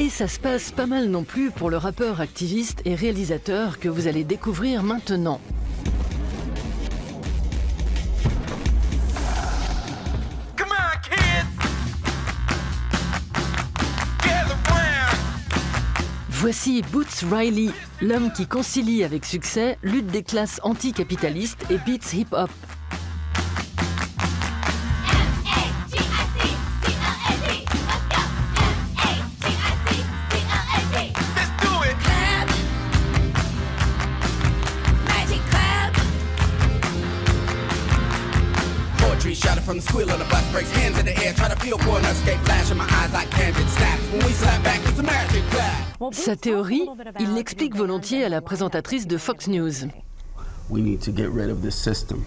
Et ça se passe pas mal non plus pour le rappeur activiste et réalisateur que vous allez découvrir maintenant. Voici Boots Riley, l'homme qui concilie avec succès lutte des classes anticapitalistes et beats hip-hop. From the squeal of the bus breaks, hands in the air, try to feel for an escape, flash in my eyes like candid snaps. When we slap back, it's a magic clap. Sa théorie, il l'explique volontiers à la présentatrice de Fox News. We need to get rid of this system.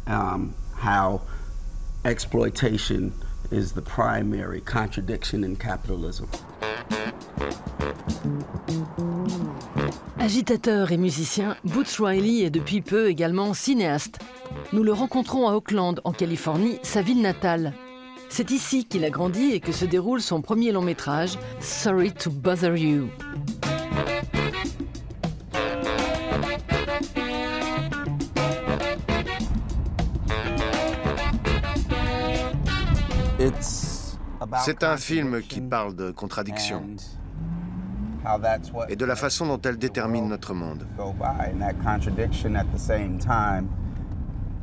How exploitation is the primary contradiction in capitalism. Agitateur et musicien, Boots Riley est depuis peu également cinéaste. Nous le rencontrons à Oakland, en Californie, sa ville natale. C'est ici qu'il a grandi et que se déroule son premier long métrage, Sorry to Bother You. C'est un film qui parle de contradiction et de la façon dont elle détermine notre monde.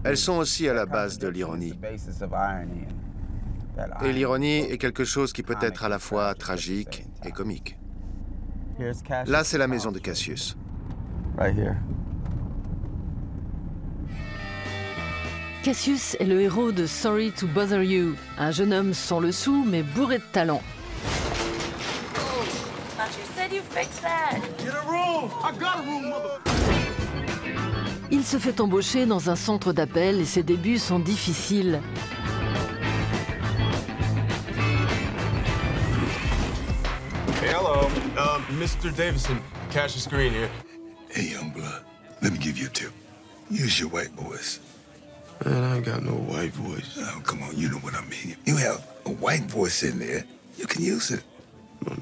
Elles sont aussi à la base de l'ironie. Et l'ironie est quelque chose qui peut être à la fois tragique et comique. Là, c'est la maison de Cassius. Cassius est le héros de Sorry to Bother You, un jeune homme sans le sou mais bourré de talent. Il se fait embaucher dans un centre d'appel et ses débuts sont difficiles. Hey, hello. Mr. Davison, Cassius Green here. Hey, young blood, let me give you a tip. Use your white voice. Man, I ain't got no white voice. Oh, come on, you know what I mean. You have a white voice in there, you can use it.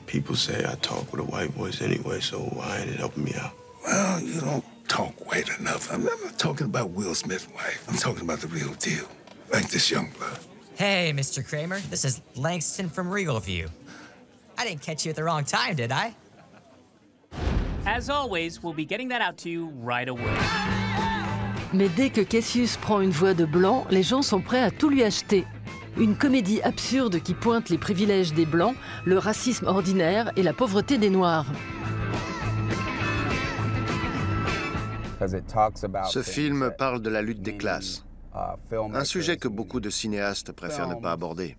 People say I talk with a white voice anyway, so why ain't it helping me out? Well, you don't talk white enough. I'm not talking about Will Smith's wife. I'm talking about the real deal, like this young blood. Hey, Mr. Kramer, this is Langston from Regal View. I didn't catch you at the wrong time, did I? As always, we'll be getting that out to you right away. Mais dès que Cassius prend une voix de blanc, les gens sont prêts à tout lui acheter. Une comédie absurde qui pointe les privilèges des Blancs, le racisme ordinaire et la pauvreté des Noirs. Ce film parle de la lutte des classes, un sujet que beaucoup de cinéastes préfèrent ne pas aborder.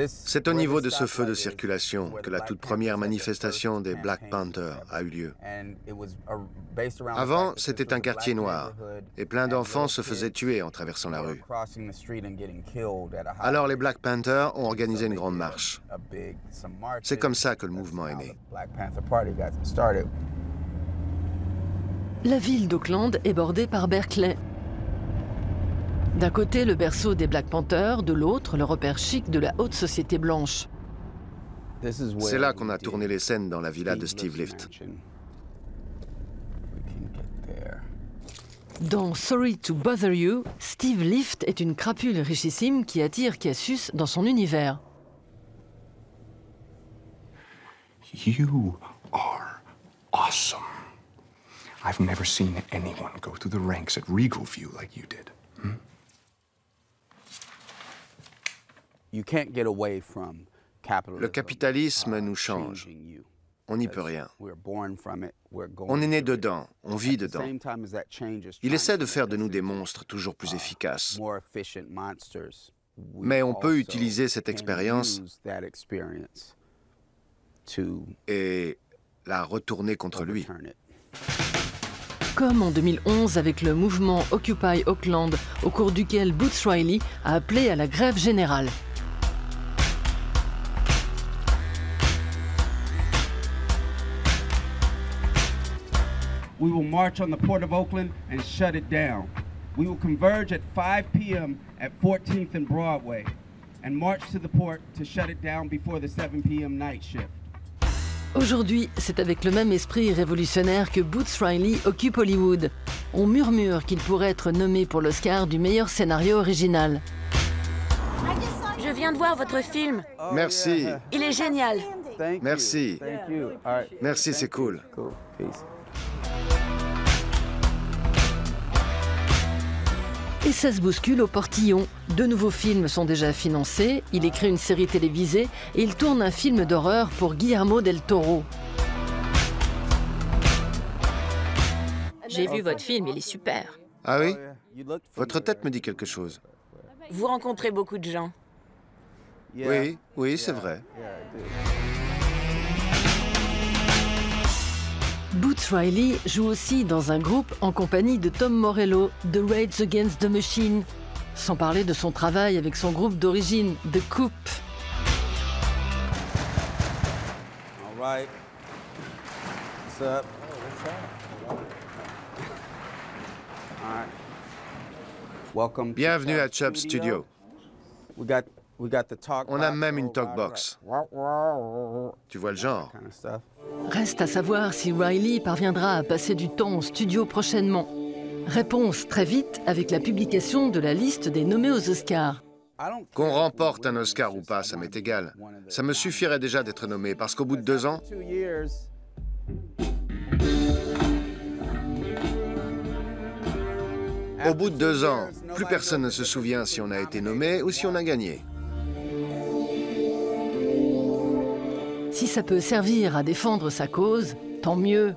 C'est au niveau de ce feu de circulation que la toute première manifestation des Black Panthers a eu lieu. Avant, c'était un quartier noir, et plein d'enfants se faisaient tuer en traversant la rue. Alors les Black Panthers ont organisé une grande marche. C'est comme ça que le mouvement est né. La ville d'Oakland est bordée par Berkeley. D'un côté, le berceau des Black Panthers, de l'autre, le repère chic de la haute société blanche. C'est là qu'on a tourné les scènes dans la villa de Steve Lift. Dans Sorry to Bother You, Steve Lift est une crapule richissime qui attire Cassius dans son univers. You are awesome. I've never seen anyone go through the ranks at Regal View like you did. Le capitalisme nous change. On n'y peut rien. On est né dedans, on vit dedans. Il essaie de faire de nous des monstres toujours plus efficaces. Mais on peut utiliser cette expérience et la retourner contre lui. Comme en 2011 avec le mouvement Occupy Oakland, au cours duquel Boots Riley a appelé à la grève générale. We will march on the port of Oakland and shut it down. We will converge at 5 p.m. at 14th and Broadway and march to the port to shut it down before the 7 p.m. night shift. Aujourd'hui, c'est avec le même esprit révolutionnaire que Boots Riley occupe Hollywood. On murmure qu'il pourrait être nommé pour l'Oscar du meilleur scénario original. Je viens de voir votre film. Merci. Il est génial. Merci. Merci, c'est cool. Et ça se bouscule au portillon. 2 nouveaux films sont déjà financés, il écrit une série télévisée et il tourne un film d'horreur pour Guillermo del Toro. J'ai vu votre film, il est super. Ah oui? Votre tête me dit quelque chose. Vous rencontrez beaucoup de gens. Oui, oui, c'est vrai. Boots Riley joue aussi dans un groupe en compagnie de Tom Morello, de Rage Against the Machine, sans parler de son travail avec son groupe d'origine, The Coup. All right. What's up? All right. Welcome. Bienvenue à Chubb Studio. On a même une talkbox. Tu vois le genre. Reste à savoir si Riley parviendra à passer du temps au studio prochainement. Réponse très vite avec la publication de la liste des nommés aux Oscars. Qu'on remporte un Oscar ou pas, ça m'est égal. Ça me suffirait déjà d'être nommé, parce qu'au bout de 2 ans... Au bout de 2 ans, plus personne ne se souvient si on a été nommé ou si on a gagné. Si ça peut servir à défendre sa cause, tant mieux.